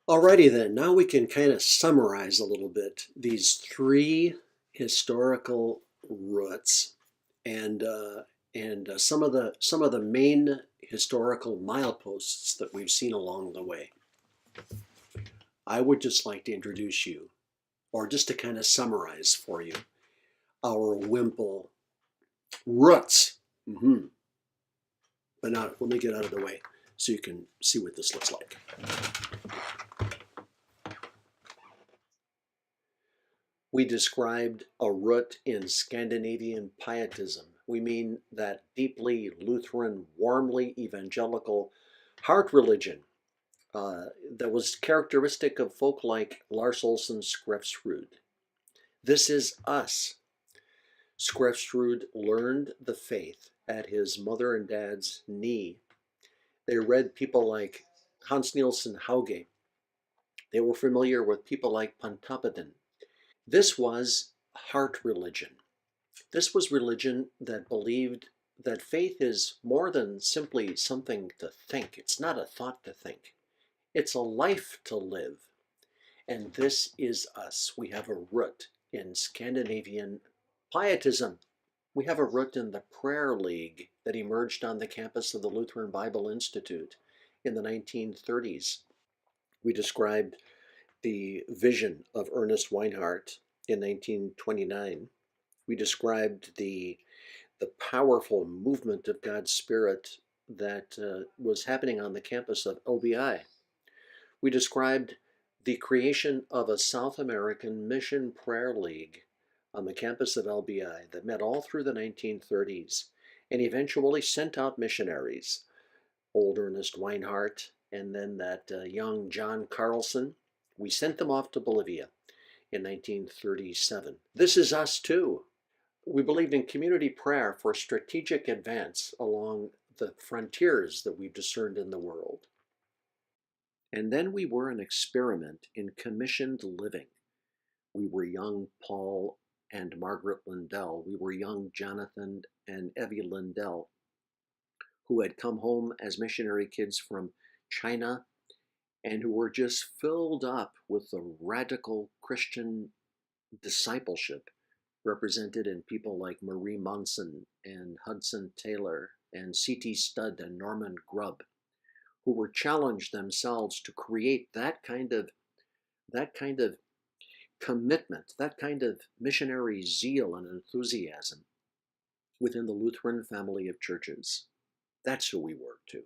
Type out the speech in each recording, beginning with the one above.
Alrighty then, now we can kind of summarize a little bit these three historical roots and some of the main historical mileposts that we've seen along the way. I would just like to introduce you, or just to kind of summarize for you, our Wimple roots. But now let me get out of the way so you can see what this looks like. We described a root in Scandinavian pietism. We mean that deeply Lutheran, warmly evangelical heart religion that was characteristic of folk like Lars Olsen's Skrefsrud. This is us. Skrefsrud learned the faith at his mother and dad's knee. They read people like Hans Nielsen Hauge. They were familiar with people like Pontoppidan. This was heart religion. This was religion that believed that faith is more than simply something to think. It's not a thought to think. It's a life to live. And this is us. We have a root in Scandinavian pietism. We have a root in the prayer league that emerged on the campus of the Lutheran Bible Institute in the 1930s. We described the vision of Ernest Weinhardt in 1929. We described the powerful movement of God's Spirit that was happening on the campus of LBI. We described the creation of a South American Mission Prayer League on the campus of LBI that met all through the 1930s and eventually sent out missionaries, old Ernest Weinhardt and then that young John Carlson. We sent them off to Bolivia in 1937. This is us too. We believed in community prayer for strategic advance along the frontiers that we've discerned in the world. And then we were an experiment in commissioned living. We were young Paul and Margaret Lindell. We were young Jonathan and Evie Lindell, who had come home as missionary kids from China and who were just filled up with the radical Christian discipleship represented in people like Marie Monson and Hudson Taylor and C.T. Studd and Norman Grubb, who were challenged themselves to create that kind of commitment, that kind of missionary zeal and enthusiasm within the Lutheran family of churches. That's who we were too.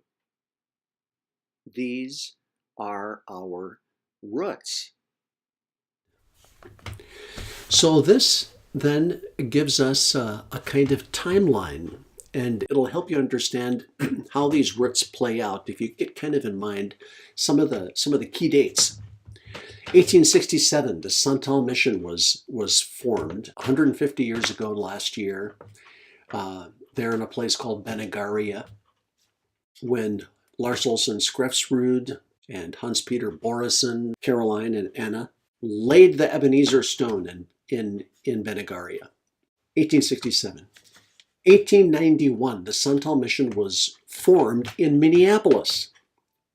These are our roots. So this then gives us a kind of timeline, and it'll help you understand how these roots play out if you get kind of in mind some of the key dates. 1867, the Santal Mission was formed 150 years ago last year, there in a place called Benegaria, when Lars Olsen Skrefsrud and Hans-Peter Borison, Caroline and Anna laid the Ebenezer stone in Benegaria. 1867. 1891, the Santal Mission was formed in Minneapolis.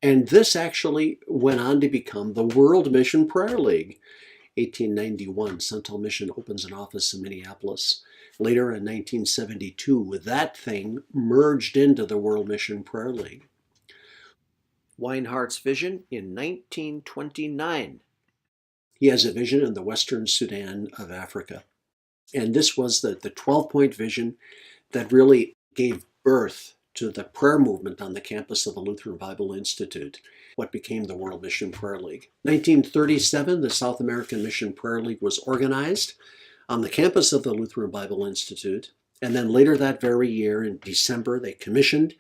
And this actually went on to become the World Mission Prayer League. 1891, Santal Mission opens an office in Minneapolis. Later in 1972, that thing merged into the World Mission Prayer League. Weinhardt's vision in 1929. He has a vision in the Western Sudan of Africa. And this was the 12-point vision that really gave birth to the prayer movement on the campus of the Lutheran Bible Institute, what became the World Mission Prayer League. 1937, the South American Mission Prayer League was organized on the campus of the Lutheran Bible Institute. And then later that very year, in December, they commissioned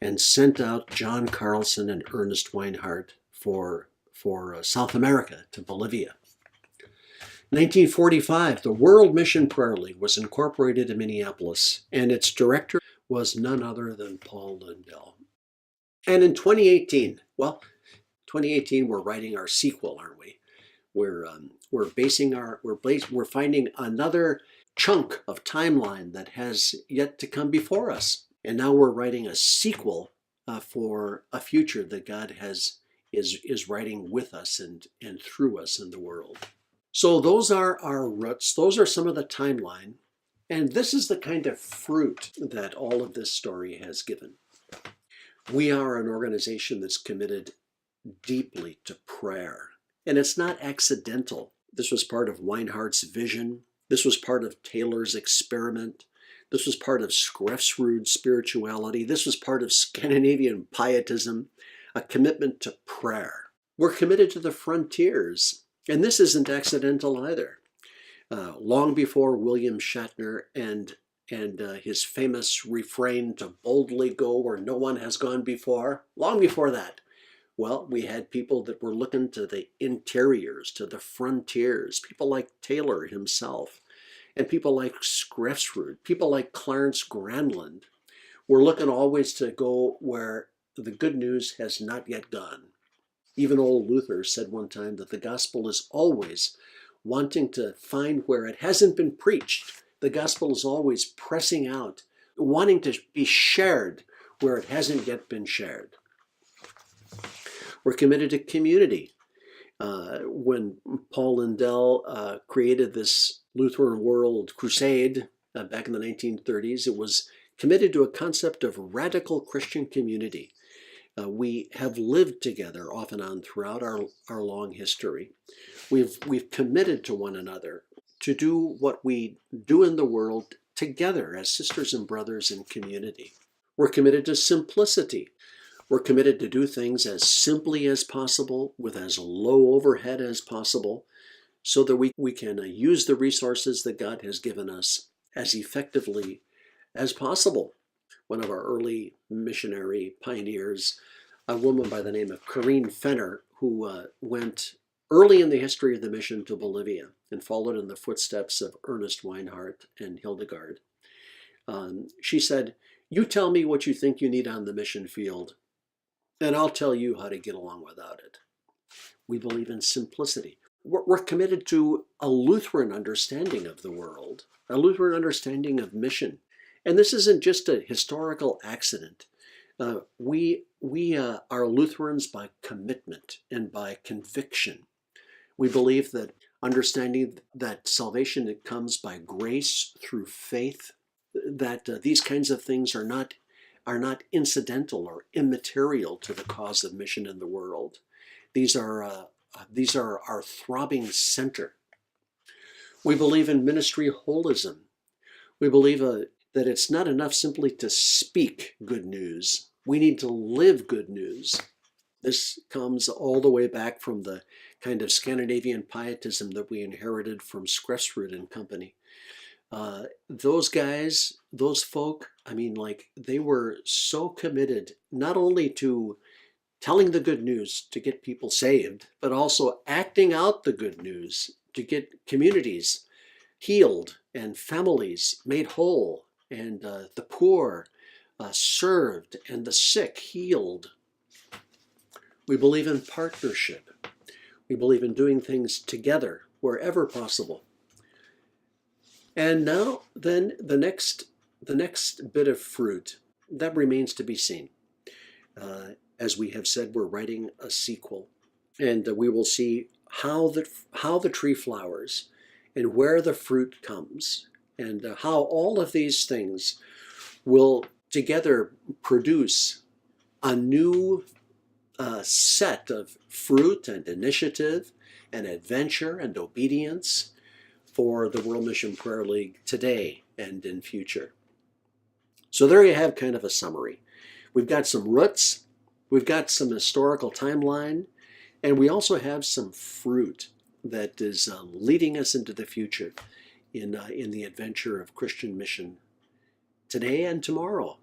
and sent out John Carlson and Ernest Weinhardt for South America, to Bolivia. 1945, the World Mission Prayer League was incorporated in Minneapolis, and its director was none other than Paul Lindell. And in 2018, we're writing our sequel, aren't we? We're finding another chunk of timeline that has yet to come before us, and now we're writing a sequel for a future that God has is writing with us and through us in the world. So those are our roots. Those are some of the timeline. And this is the kind of fruit that all of this story has given. We are an organization that's committed deeply to prayer. And it's not accidental. This was part of Weinhardt's vision. This was part of Taylor's experiment. This was part of Skrefsrud spirituality. This was part of Scandinavian pietism, a commitment to prayer. We're committed to the frontiers. And this isn't accidental either. Long before William Shatner and his famous refrain to boldly go where no one has gone before, long before that, well, we had people that were looking to the interiors, to the frontiers, people like Taylor himself, and people like Skrefsrud, people like Clarence Granlund were looking always to go where the good news has not yet gone. Even old Luther said one time that the gospel is always wanting to find where it hasn't been preached. The gospel is always pressing out, wanting to be shared where it hasn't yet been shared. We're committed to community. When Paul Lindell created this Lutheran World Crusade back in the 1930s, it was committed to a concept of radical Christian community. We have lived together off and on throughout our long history. We've committed to one another to do what we do in the world together as sisters and brothers in community. We're committed to simplicity. We're committed to do things as simply as possible with as low overhead as possible so that we can use the resources that God has given us as effectively as possible. One of our early missionary pioneers, a woman by the name of Corinne Fenner, who went early in the history of the mission to Bolivia and followed in the footsteps of Ernest Weinhardt and Hildegard. She said, "You tell me what you think you need on the mission field, and I'll tell you how to get along without it." We believe in simplicity. We're committed to a Lutheran understanding of the world, a Lutheran understanding of mission. And this isn't just a historical accident. We are Lutherans by commitment and by conviction. We believe that understanding that salvation that comes by grace through faith, that these kinds of things are not incidental or immaterial to the cause of mission in the world. These are our throbbing center. We believe in ministry holism. We believe that it's not enough simply to speak good news. We need to live good news. This comes all the way back from the kind of Scandinavian pietism that we inherited from Skrefsrud and company. Those guys, those folk, they were so committed not only to telling the good news to get people saved, but also acting out the good news to get communities healed and families made whole and the poor served and the sick healed. We believe in partnership. We believe in doing things together wherever possible. And now then the next bit of fruit, that remains to be seen. As we have said, we're writing a sequel, and we will see how the tree flowers and where the fruit comes, and how all of these things will together produce a new set of fruit and initiative and adventure and obedience for the World Mission Prayer League today and in future. So there you have kind of a summary. We've got some roots, we've got some historical timeline, and we also have some fruit that is leading us into the future in the adventure of Christian mission today and tomorrow.